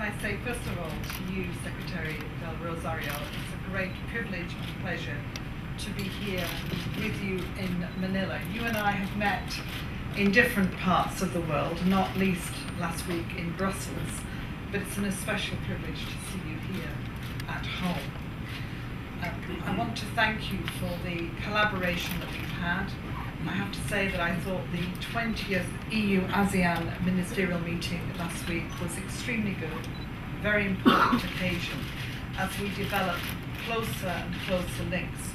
can I say, first of all, to you, Secretary Del Rosario, it's a great privilege and pleasure to be here with you in Manila. You and I have met in different parts of the world, not least last week in Brussels, but it's an especial privilege to see you here at home. I want to thank you for the collaboration that we've had. I have to say that I thought the 20th EU-ASEAN ministerial meeting last week was extremely good, very important occasion as we develop closer and closer links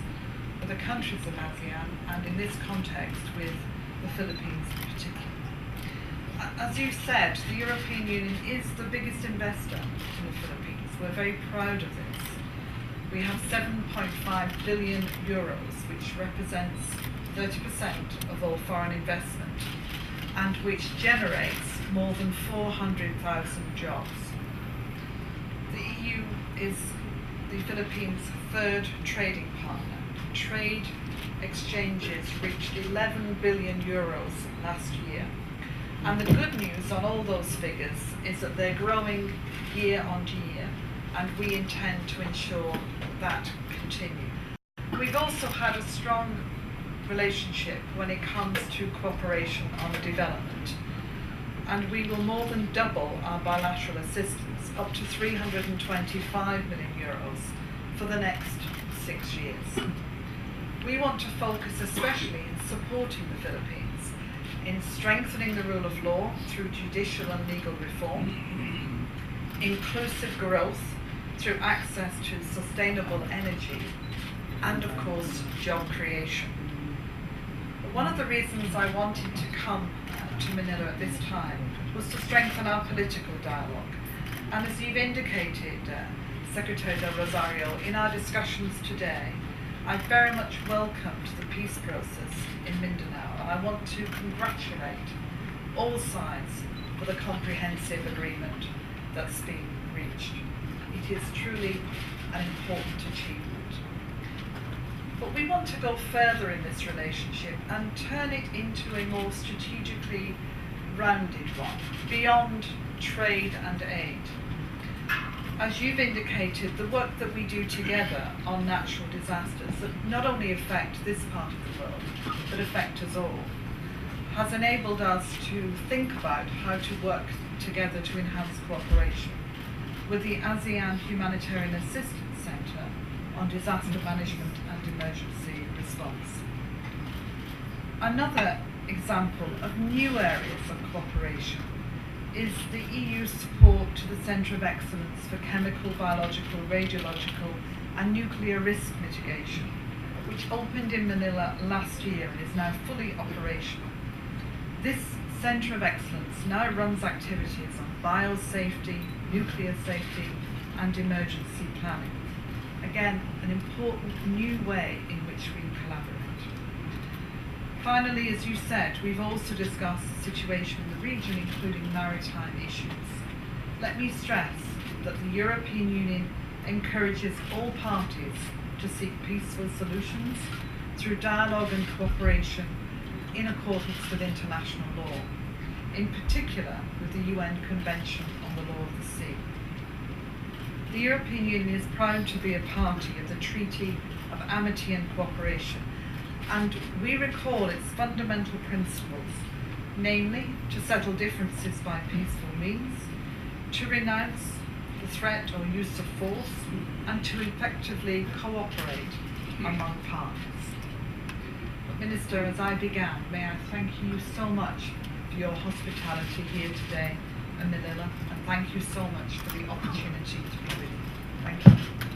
with the countries of ASEAN and in this context with the Philippines in particular. As you said, the European Union is the biggest investor in the Philippines. We're very proud of this. We have 7.5 billion euros, which represents 30% of all foreign investment and which generates more than 400,000 jobs. The EU is the Philippines' third trading partner. Trade exchanges reached 11 billion euros last year. And the good news on all those figures is that they're growing year on year, and we intend to ensure that continue. We've also had a strong relationship when it comes to cooperation on development, and we will more than double our bilateral assistance up to 325 million euros for the next 6 years. We want to focus especially in supporting the Philippines, in strengthening the rule of law through judicial and legal reform, inclusive growth through access to sustainable energy, and of course job creation. But one of the reasons I wanted to come to Manila at this time was to strengthen our political dialogue. And as you've indicated, Secretary Del Rosario, in our discussions today, I very much welcomed the peace process in Mindanao, and I want to congratulate all sides for the comprehensive agreement that's been reached. It is truly an important achievement. But we want to go further in this relationship and turn it into a more strategically rounded one, beyond trade and aid. As you've indicated, the work that we do together on natural disasters that not only affect this part of the world, but affect us all, has enabled us to think about how to work together to enhance cooperation with the ASEAN Humanitarian Assistance Centre on Disaster Management and Emergency Response. Another example of new areas of cooperation is the EU's support to the Centre of Excellence for Chemical, Biological, Radiological and Nuclear Risk Mitigation, which opened in Manila last year and is now fully operational. This Centre of Excellence now runs activities on biosafety, nuclear safety and emergency planning. Again, an important new way in which we collaborate. Finally, as you said, we've also discussed the situation in the region, including maritime issues. Let me stress that the European Union encourages all parties to seek peaceful solutions through dialogue and cooperation in accordance with international law, in particular with the UN Convention on the Law of the Sea. The European Union is proud to be a party of the Treaty of Amity and Cooperation, and we recall its fundamental principles, namely to settle differences by peaceful means, to renounce the threat or use of force, and to effectively cooperate among parties. Minister, as I began, may I thank you so much for your hospitality here today in Manila, and thank you so much for the opportunity to be with you. Thank you.